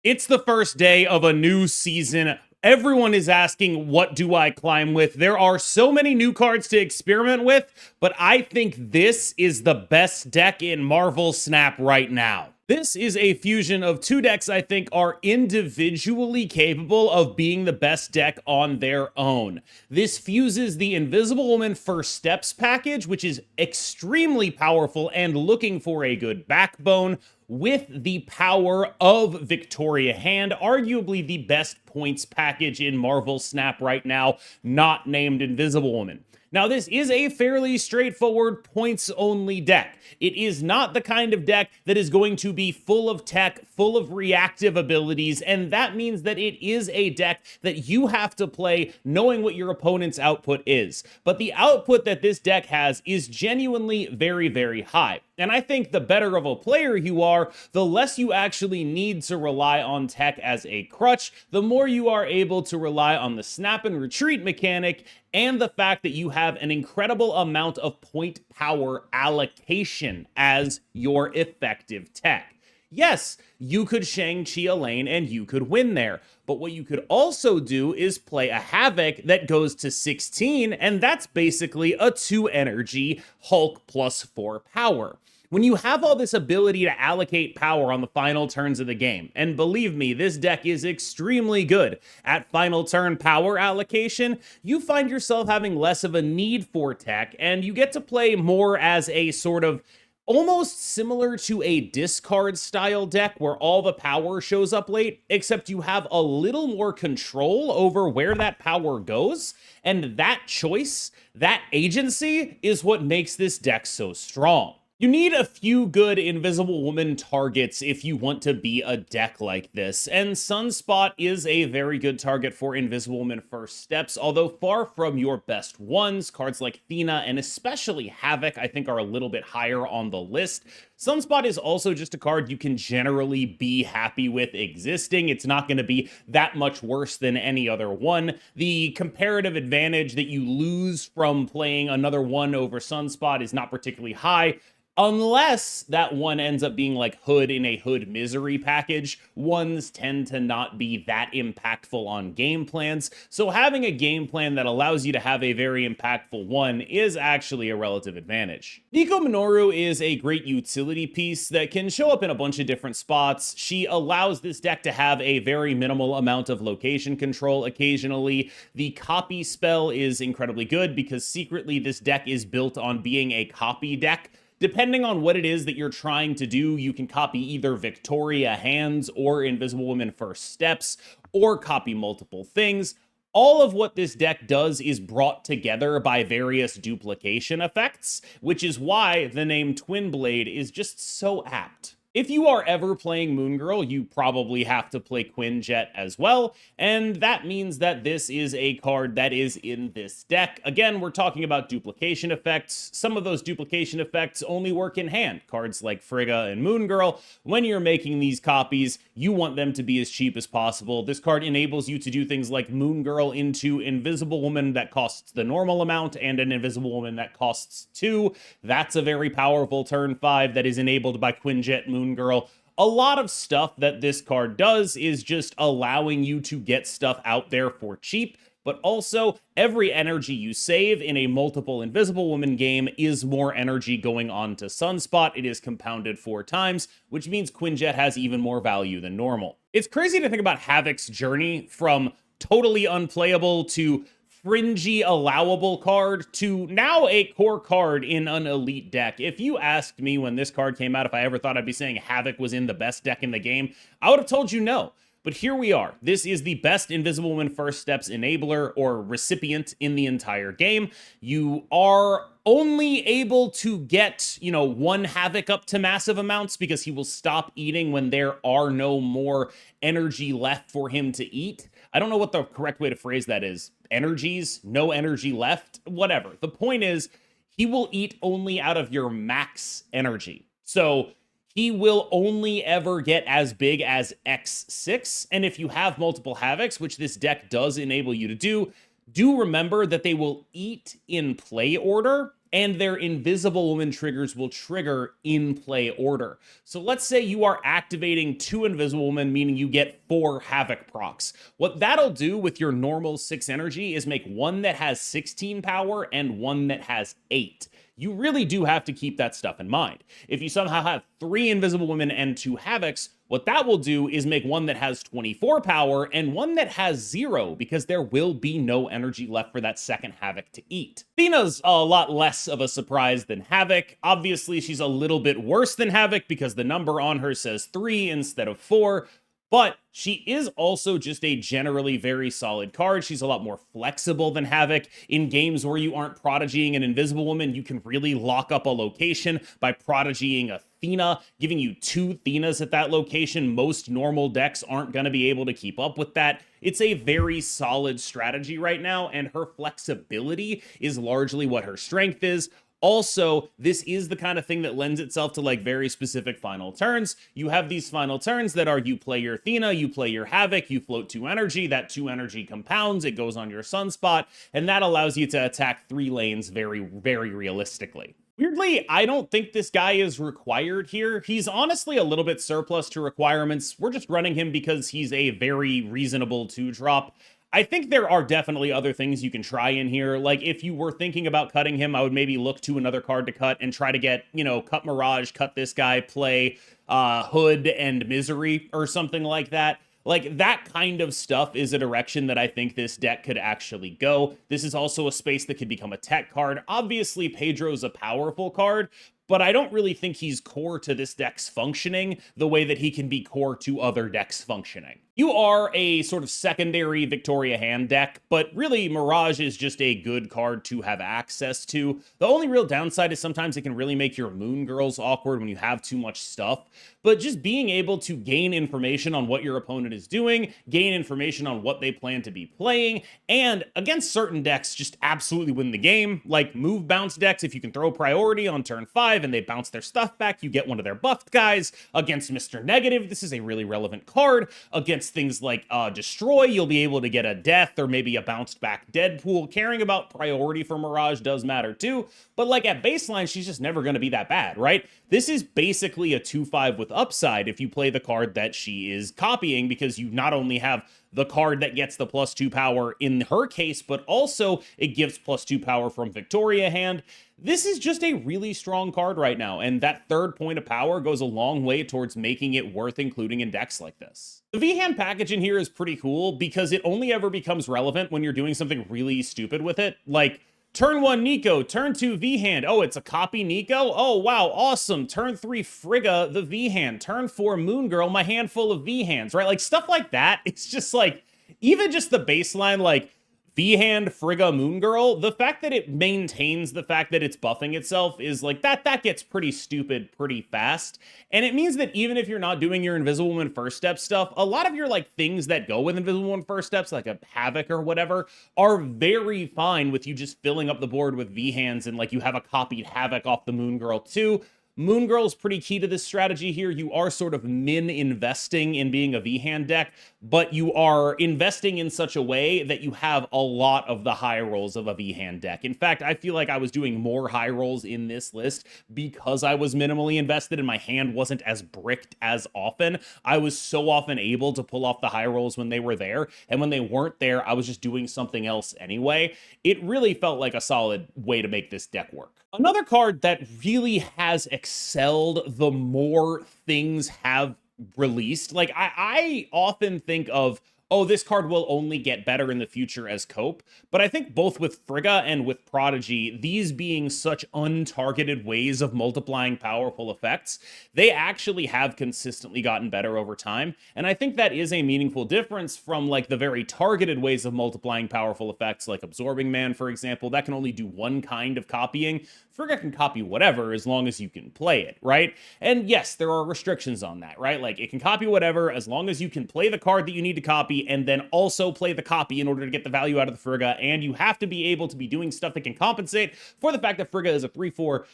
It's the first day of a new season. Everyone is asking, what do I climb with? There are so many new cards to experiment with, but I think this is the best deck in Marvel Snap right now. This is a fusion of two decks I think are individually capable of being the best deck on their own. This fuses the Invisible Woman First Steps package, which is extremely powerful and looking for a good backbone, with the power of Victoria Hand, arguably the best points package in Marvel Snap right now, not named Invisible Woman. Now, this is a fairly straightforward points-only deck. It is not the kind of deck that is going to be full of tech, full of reactive abilities, and that means that it is a deck that you have to play knowing what your opponent's output is. But the output that this deck has is genuinely very, very high. And I think the better of a player you are, the less you actually need to rely on tech as a crutch, the more you are able to rely on the snap and retreat mechanic and the fact that you have an incredible amount of point power allocation as your effective tech. Yes, you could Shang-Chi a lane and you could win there, but what you could also do is play a Havoc that goes to 16, and that's basically a 2 energy Hulk plus 4 power. When you have all this ability to allocate power on the final turns of the game, and believe me, this deck is extremely good at final turn power allocation, you find yourself having less of a need for tech, and you get to play more as a sort of almost similar to a discard style deck where all the power shows up late, except you have a little more control over where that power goes, and that choice, that agency, is what makes this deck so strong. You need a few good Invisible Woman targets if you want to be a deck like this, and Sunspot is a very good target for Invisible Woman First Steps, although far from your best ones. Cards like Thena and especially Havoc I think are a little bit higher on the list. Sunspot is also just a card you can generally be happy with existing. It's not going to be that much worse than any other one. The comparative advantage that you lose from playing another one over Sunspot is not particularly high, unless that one ends up being like Hood in a Hood Misery package. Ones tend to not be that impactful on game plans, so having a game plan that allows you to have a very impactful one is actually a relative advantage. Nico Minoru is a great utility piece that can show up in a bunch of different spots. She allows this deck to have a very minimal amount of location control occasionally. The copy spell is incredibly good because secretly this deck is built on being a copy deck. Depending on what it is that you're trying to do, you can copy either Victoria Hands or Invisible Woman First Steps, or copy multiple things. All of what this deck does is brought together by various duplication effects, which is why the name Twin Blade is just so apt. If you are ever playing Moon Girl, you probably have to play Quinjet as well, and that means that this is a card that is in this deck. Again, we're talking about duplication effects. Some of those duplication effects only work in hand. Cards like Frigga and Moon Girl, when you're making these copies, you want them to be as cheap as possible. This card enables you to do things like Moon Girl into Invisible Woman that costs the normal amount, and an Invisible Woman that costs 2. That's a very powerful turn 5 that is enabled by Quinjet Moon Girl. A lot of stuff that this card does is just allowing you to get stuff out there for cheap, but also every energy you save in a multiple Invisible Woman game is more energy going on to Sunspot. It is compounded 4 times, which means Quinjet has even more value than normal. It's crazy to think about Havoc's journey from totally unplayable to fringy allowable card to now a core card in an elite deck. If you asked me when this card came out if I ever thought I'd be saying Havoc was in the best deck in the game, I would have told you no. But here we are. This is the best Invisible Woman First Steps enabler or recipient in the entire game. You are only able to get, one Havoc up to massive amounts because he will stop eating when there are no more energy left for him to eat. I don't know what the correct way to phrase that is. Energies, no energy left, whatever. The point is, he will eat only out of your max energy. So he will only ever get as big as X6. And if you have multiple Havocs, which this deck does enable you to do remember that they will eat in play order. and their Invisible Woman triggers will trigger in play order. So let's say you are activating 2 Invisible Woman, meaning you get 4 Havoc procs. What that'll do with your normal 6 energy is make one that has 16 power and one that has 8. You really do have to keep that stuff in mind. If you somehow have 3 Invisible Women and 2 Havocs, what that will do is make one that has 24 power and one that has 0, because there will be no energy left for that second Havoc to eat. Athena's a lot less of a surprise than Havoc. Obviously, she's a little bit worse than Havoc because the number on her says 3 instead of 4. But she is also just a generally very solid card. She's a lot more flexible than Havoc. In games where you aren't prodigying an Invisible Woman, you can really lock up a location by prodigying Athena, giving you 2 Athenas at that location. Most normal decks aren't going to be able to keep up with that. It's a very solid strategy right now, and her flexibility is largely what her strength is. Also, this is the kind of thing that lends itself to like very specific final turns. You have these final turns that are you play your Athena, you play your Havoc, you float 2 energy, that 2 energy compounds, it goes on your Sunspot, and that allows you to attack 3 lanes very, very realistically. Weirdly, I don't think this guy is required here. He's honestly a little bit surplus to requirements. We're just running him because he's a very reasonable 2-drop. I think there are definitely other things you can try in here. Like, if you were thinking about cutting him, I would maybe look to another card to cut and try to get, cut Mirage, cut this guy, play Hood and Misery or something like that. Like, that kind of stuff is a direction that I think this deck could actually go. This is also a space that could become a tech card. Obviously, Pedro's a powerful card, but I don't really think he's core to this deck's functioning the way that he can be core to other decks functioning. You are a sort of secondary Victoria hand deck, but really Mirage is just a good card to have access to. The only real downside is sometimes it can really make your Moon Girls awkward when you have too much stuff, but just being able to gain information on what your opponent is doing, gain information on what they plan to be playing, and against certain decks, just absolutely win the game. Like move bounce decks, if you can throw priority on turn 5 and they bounce their stuff back, you get one of their buffed guys. Against Mr. Negative, this is a really relevant card. Against things like Destroy, you'll be able to get a death or maybe a bounced back Deadpool. Caring about priority for Mirage does matter too, but like at baseline, she's just never going to be that bad, right? This is basically a 2-5 with upside if you play the card that she is copying, because you not only have the card that gets the +2 power in her case, but also it gives +2 power from Victoria hand. This is just a really strong card right now, and that 3rd point of power goes a long way towards making it worth including in decks like this. The V-hand package in here is pretty cool because it only ever becomes relevant when you're doing something really stupid with it, like turn 1 Nico, turn 2 V-hand. Oh, it's a copy Nico? Oh, wow, awesome. Turn 3 Frigga, the V-hand. Turn 4 Moon Girl, my handful of V-hands, right? Like, stuff like that. It's just like, even just the baseline, like, V-hand, Frigga, Moon Girl, the fact that it maintains the fact that it's buffing itself is like, that gets pretty stupid pretty fast. And it means that even if you're not doing your Invisible Woman first step stuff, a lot of your like things that go with Invisible Woman first steps, like a Havoc or whatever, are very fine with you just filling up the board with V-hands and like you have a copied Havoc off the Moon Girl too. Moon Girl's pretty key to this strategy here. You are sort of investing in being a V-hand deck, but you are investing in such a way that you have a lot of the high rolls of a V-hand deck. In fact, I feel like I was doing more high rolls in this list because I was minimally invested and my hand wasn't as bricked as often. I was so often able to pull off the high rolls when they were there, and when they weren't there, I was just doing something else anyway. It really felt like a solid way to make this deck work. Another card that really has excelled the more things have released. Like, I often think of, oh, this card will only get better in the future as cope. But I think both with Frigga and with Prodigy, these being such untargeted ways of multiplying powerful effects, they actually have consistently gotten better over time. And I think that is a meaningful difference from like the very targeted ways of multiplying powerful effects, like Absorbing Man, for example, that can only do one kind of copying. Frigga can copy whatever as long as you can play it, right? And yes, there are restrictions on that, right? Like, it can copy whatever as long as you can play the card that you need to copy and then also play the copy in order to get the value out of the Frigga, and you have to be able to be doing stuff that can compensate for the fact that Frigga is a 3/4.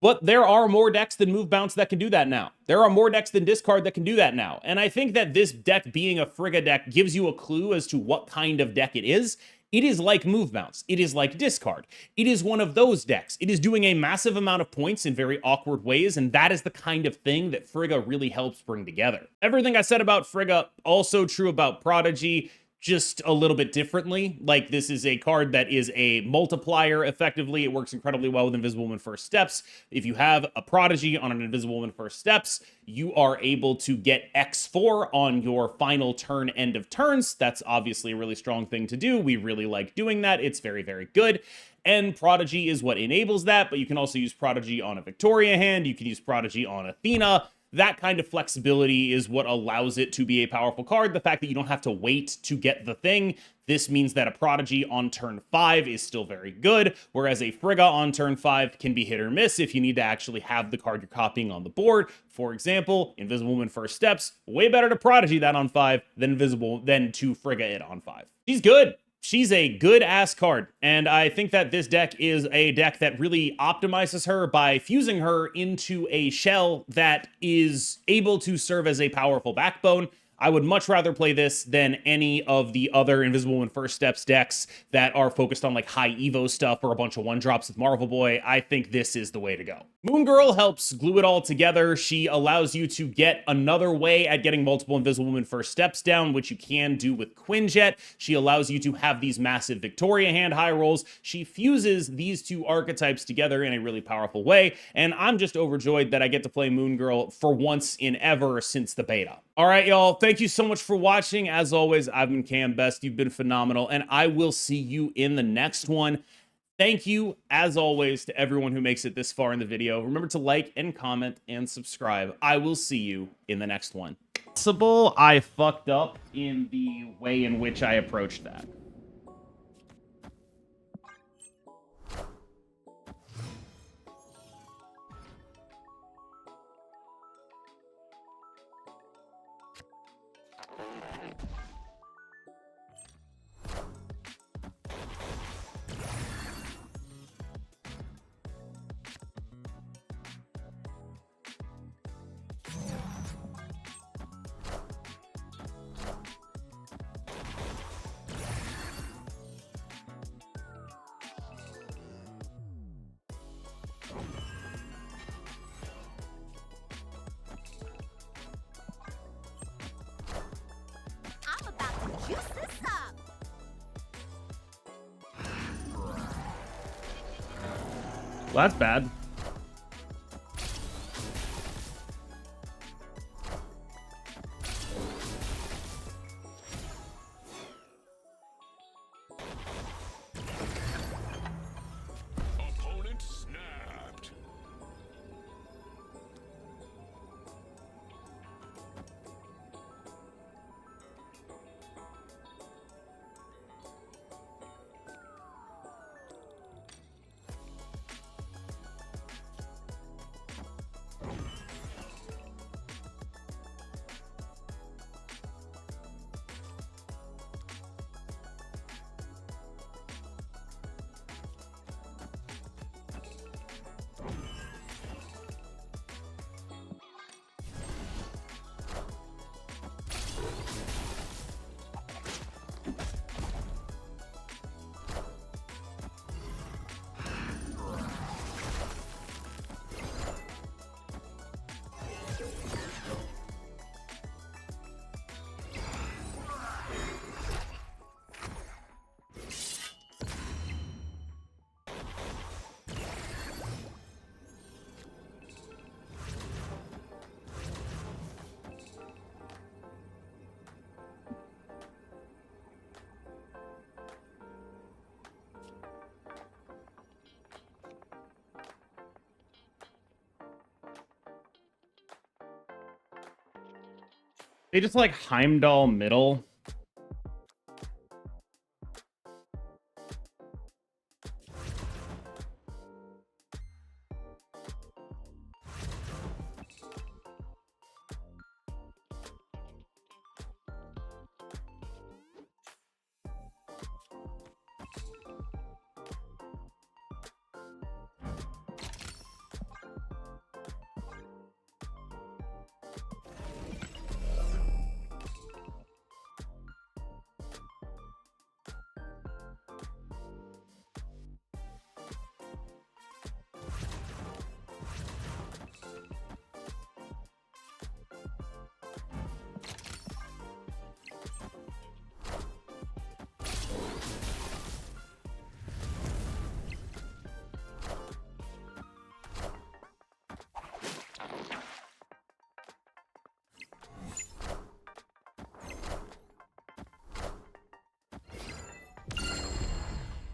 But there are more decks than Move Bounce that can do that now. There are more decks than Discard that can do that now. And I think that this deck being a Frigga deck gives you a clue as to what kind of deck it is. It is like move mounts. It is like discard. It is one of those decks. It is doing a massive amount of points in very awkward ways, and that is the kind of thing that Frigga really helps bring together. Everything I said about Frigga, also true about Prodigy, just a little bit differently. Like, this is a card that is a multiplier, effectively. It works incredibly well with Invisible Woman First Steps. If you have a Prodigy on an Invisible Woman First Steps, you are able to get X4 on your final turn, end of turns. That's obviously a really strong thing to do. We really like doing that. It's very, very good. And Prodigy is what enables that, but you can also use Prodigy on a Victoria hand. You can use Prodigy on Athena. That kind of flexibility is what allows it to be a powerful card. The fact that you don't have to wait to get the thing. This means that a Prodigy on turn 5 is still very good, whereas a Frigga on turn 5 can be hit or miss if you need to actually have the card you're copying on the board. For example, Invisible Woman First Steps, way better to Prodigy that on 5 than to Frigga it on 5. She's good. She's a good-ass card, and I think that this deck is a deck that really optimizes her by fusing her into a shell that is able to serve as a powerful backbone. I would much rather play this than any of the other Invisible Woman First Steps decks that are focused on like high Evo stuff or a bunch of one-drops with Marvel Boy. I think this is the way to go. Moon Girl helps glue it all together. She allows you to get another way at getting multiple Invisible Woman First Steps down, which you can do with Quinjet. She allows you to have these massive Victoria hand high rolls. She fuses these two archetypes together in a really powerful way, and I'm just overjoyed that I get to play Moon Girl for once in ever since the beta. All right, y'all, thank you so much for watching. As always, I've been KMBest. You've been phenomenal, and I will see you in the next one. Thank you, as always, to everyone who makes it this far in the video. Remember to like and comment and subscribe. I will see you in the next one. Possible I fucked up in the way in which I approached that. I'm about to juice this up. Well, that's bad. Opponent snapped. They just like Heimdall middle.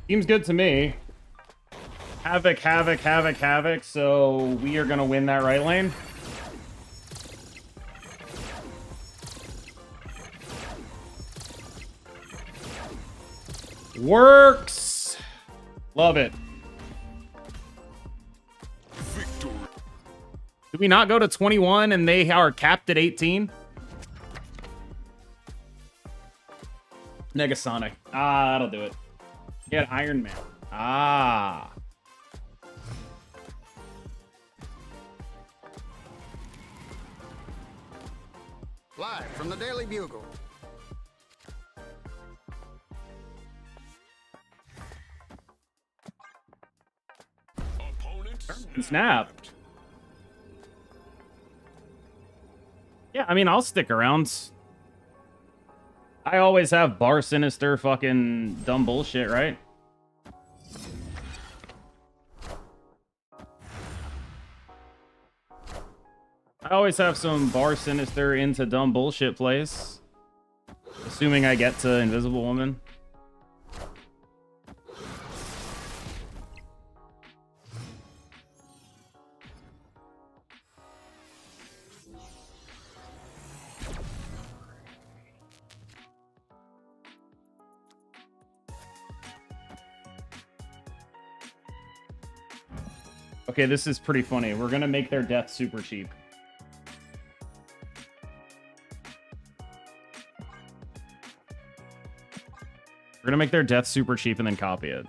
Seems good to me. Havoc, havoc, havoc, havoc. So we are going to win that right lane. Works. Love it. Victory. Did we not go to 21 and they are capped at 18? Negasonic. Ah, that'll do it. Get Iron Man. Ah. Live from the Daily Bugle. Snapped. Yeah, I mean, I'll stick around. I always have bar sinister fucking dumb bullshit, right? I always have some bar sinister into dumb bullshit plays. Assuming I get to Invisible Woman. Okay, this is pretty funny. We're gonna make their death super cheap. We're gonna make their death super cheap and then copy it.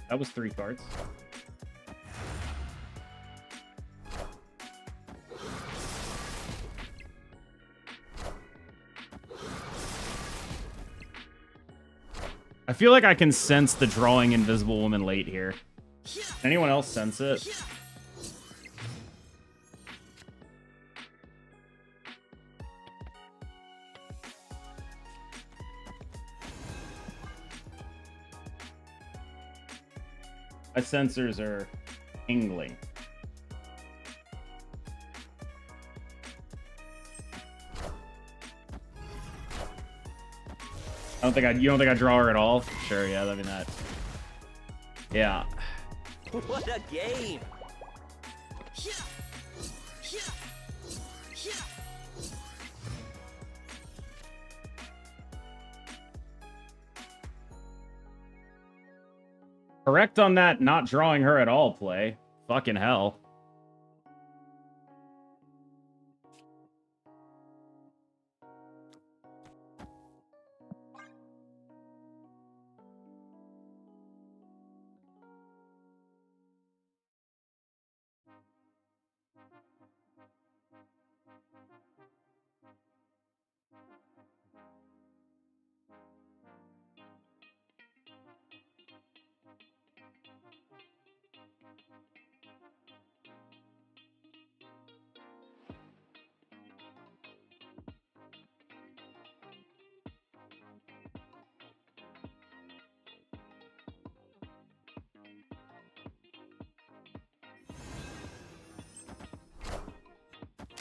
That was 3 cards. I feel like I can sense the drawing Invisible Woman late here. Anyone else sense it? My sensors are tingling. You don't think I draw her at all? Sure, yeah, that'd be that. Yeah. What a game! Correct on that not drawing her at all play. Fucking hell.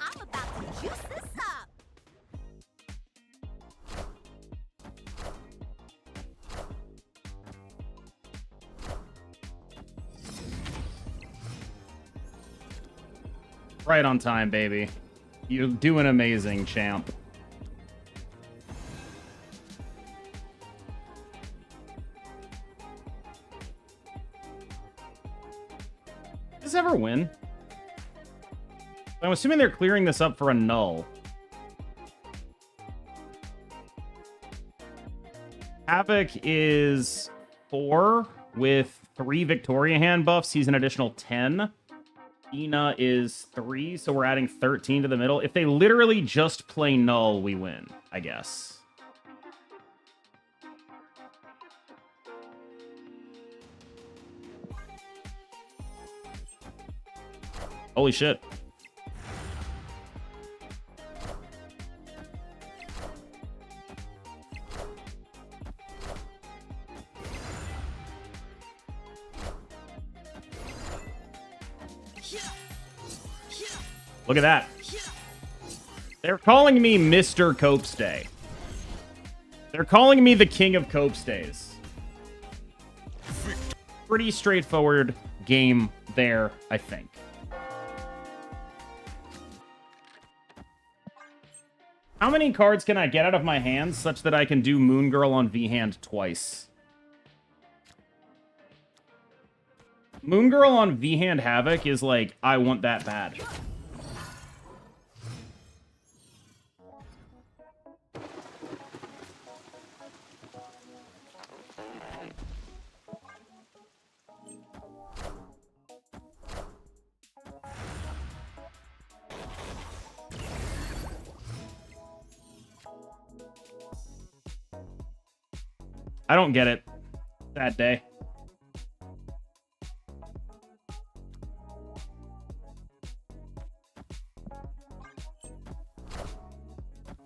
I'm about to juice this up. Right on time, baby. You're doing amazing, champ. Does this ever win? I'm assuming they're clearing this up for a null. Havoc is 4 with 3 Victoria hand buffs. He's an additional 10. Ina is 3, so we're adding 13 to the middle. If they literally just play null, we win, I guess. Holy shit. Look at that. They're calling me Mr. Copestay. They're calling me the king of Copestays. Pretty straightforward game there, I think. How many cards can I get out of my hands such that I can do Moon Girl on V-Hand twice? Moon Girl on V-Hand Havoc is like, I want that bad. I don't get it. That day.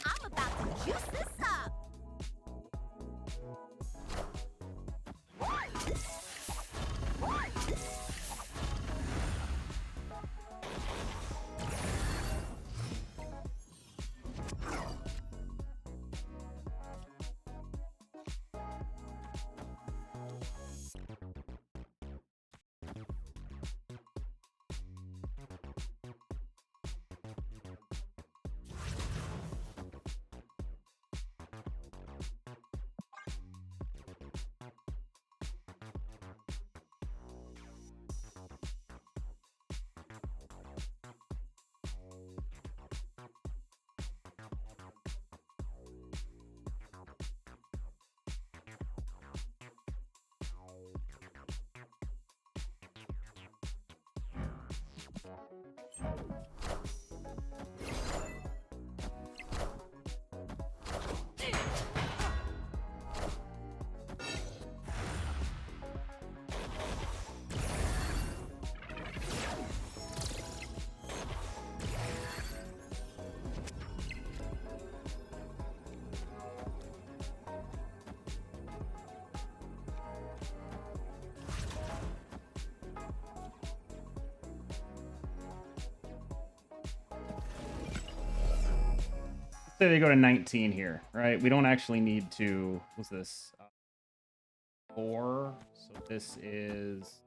I'm about to juice this up. Say they go to 19 here, right? We don't actually need to... What's this? 4. So this is...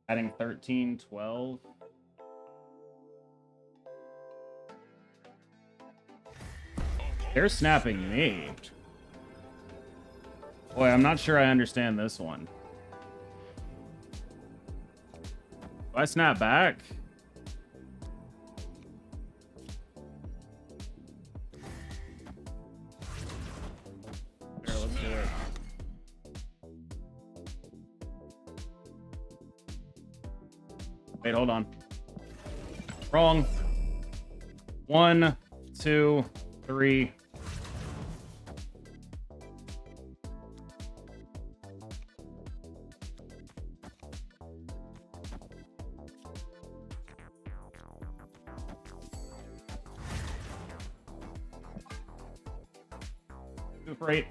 adding 13, 12. They're snapping me. Boy, I'm not sure I understand this one. Do I snap back? Here, let's do it. Wait, hold on. Wrong. 1, 2, 3. Super 8.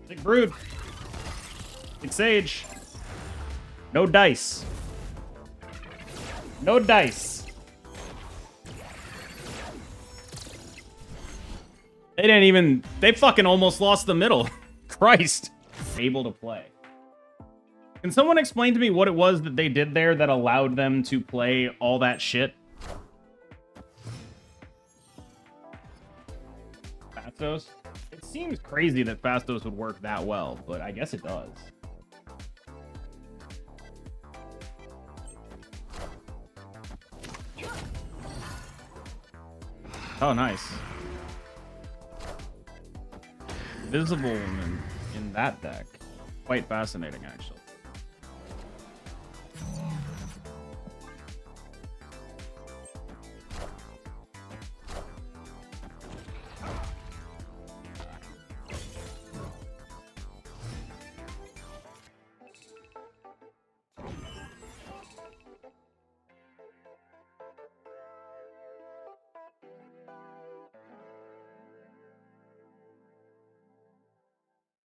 Big Brood. Big Sage. No dice. No dice. They didn't even... They fucking almost lost the middle. Christ. Able to play. Can someone explain to me what it was that they did there that allowed them to play all that shit? Fastos? It seems crazy that Fastos would work that well, but I guess it does. Oh, nice. Visible Woman in that deck. Quite fascinating, actually.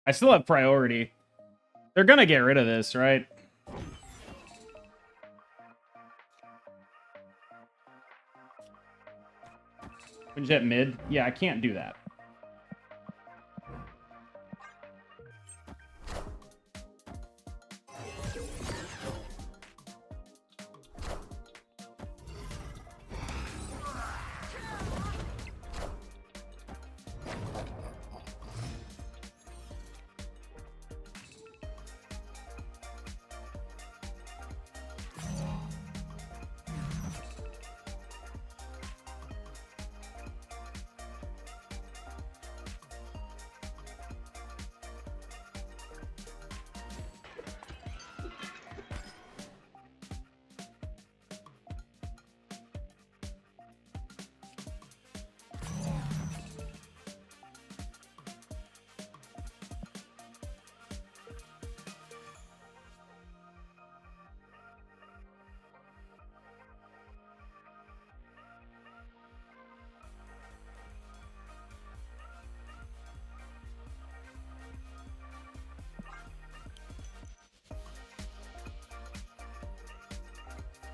I still have priority. They're gonna get rid of this, right? Quinjet mid? Yeah, I can't do that.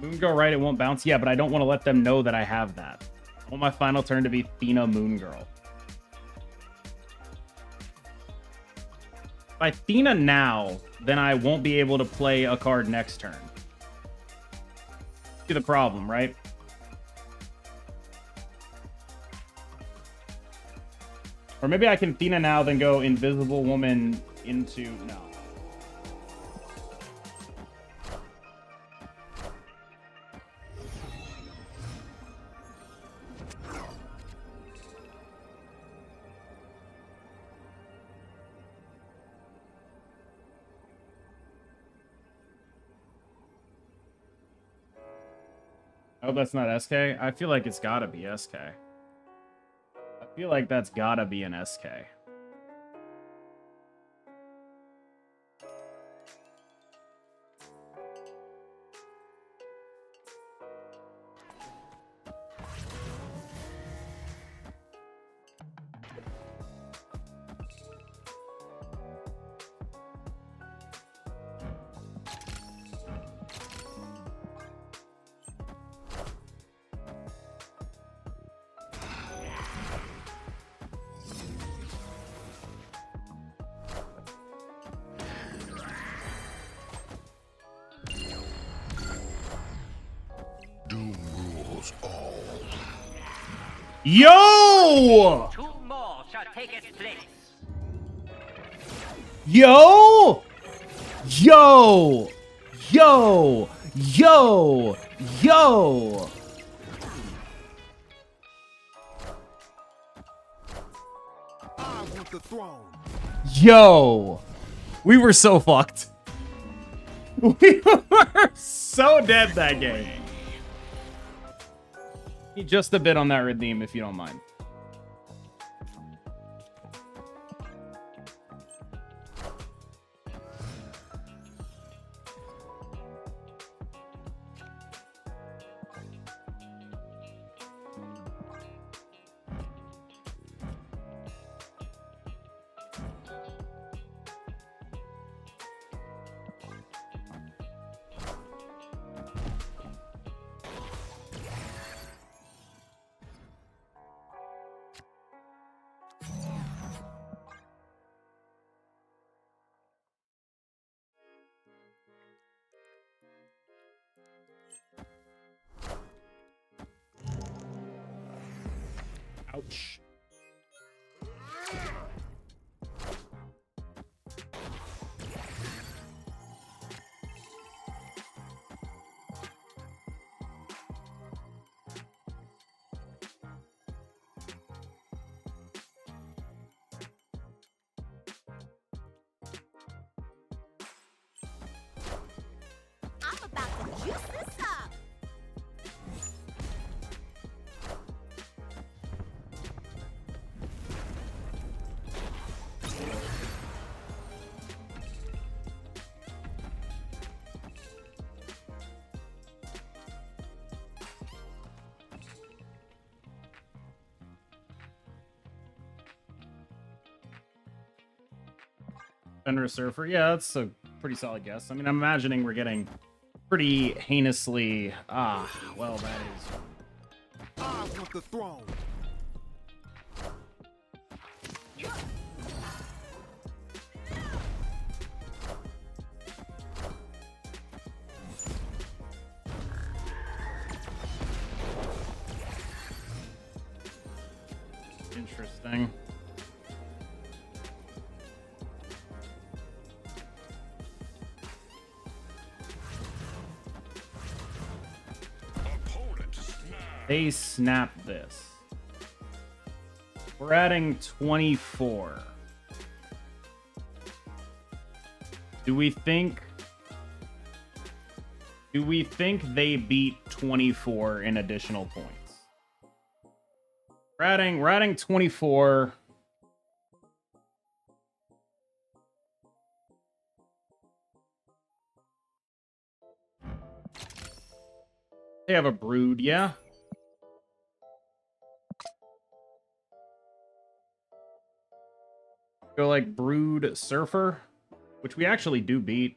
Moon Girl, right? It won't bounce. Yeah, but I don't want to let them know that I have that. I want my final turn to be Thena Moon Girl. If I Thena now, then I won't be able to play a card next turn. See the problem, right? Or maybe I can Thena now, then go Invisible Woman into... No. I hope that's not SK. I feel like it's gotta be SK. I feel like that's gotta be an SK. Yo! Two more shall take its place. Yo! Yo! Yo! Yo! Yo! I want the throne. Yo! We were so fucked. We were so dead that game. Need just a bit on that redeem, if you don't mind. Ouch. I'm about to juice this up. Fenrir Surfer. Yeah, that's a pretty solid guess. I mean, I'm imagining we're getting pretty heinously. Well, that is. I want the throne. Interesting. They snap this. We're adding 24. Do we think they beat 24 in additional points? We're adding 24. They have a brood, yeah. Go like brood surfer, which we actually do beat.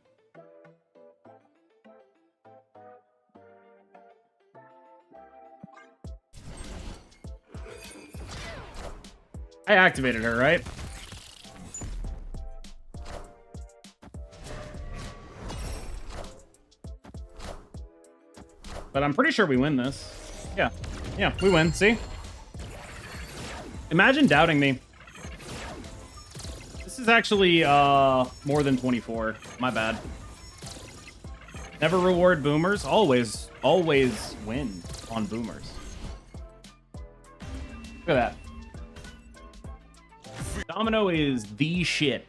I activated her, right? But I'm pretty sure we win this. Yeah. Yeah, we win. See? Imagine doubting me. This is actually more than 24. My bad. Never reward boomers. Always win on boomers. Look at that. Domino is the shit.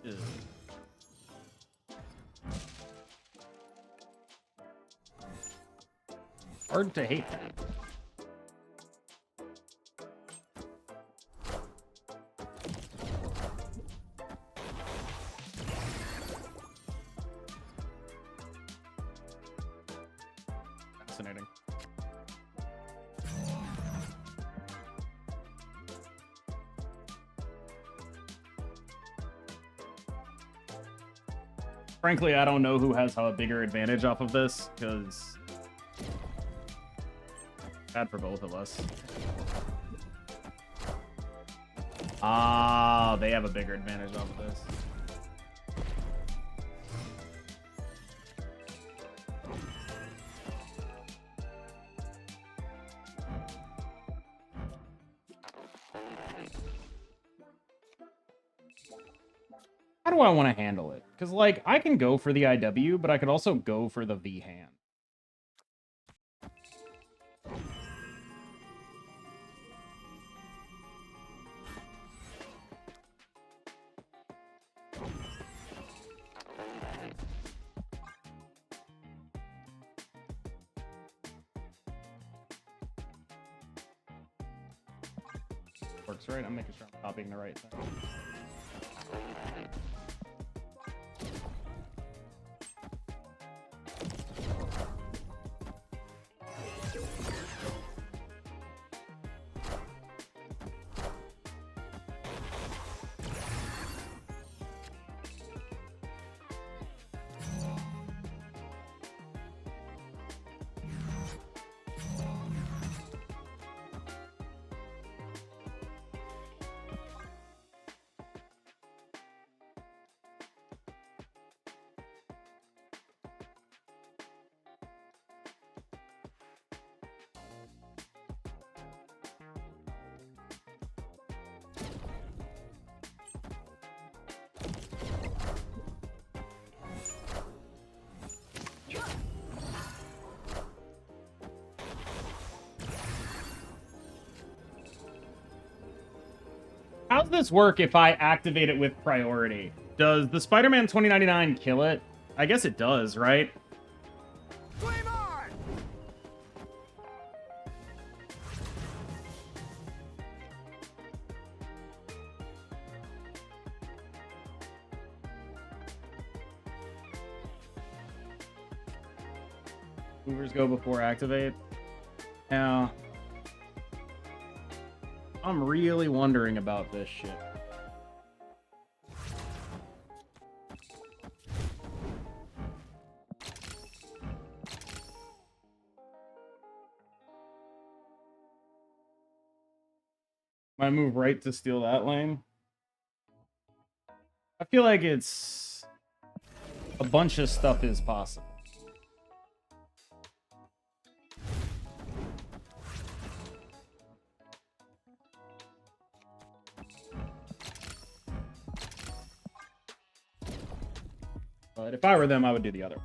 Ugh. Hard to hate that. Fascinating. Frankly, I don't know who has a bigger advantage off of this, because bad for both of us. They have a bigger advantage off of this. How do I want to handle it? Because, like, I can go for the IW, but I could also go for the V hand. Works, right? I'm making sure I'm copying the right thing. How's this work if I activate it with priority? Does the Spider-Man 2099 kill it? I guess it does, right? Flame on! Movers go before activate. Yeah. I'm really wondering about this shit. Might move right to steal that lane. I feel like it's a bunch of stuff is possible. But if I were them, I would do the other.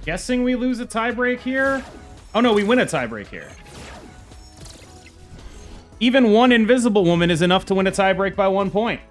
Guessing we lose a tiebreak here? Oh no, we win a tiebreak here. Even one invisible woman is enough to win a tiebreak by 1 point.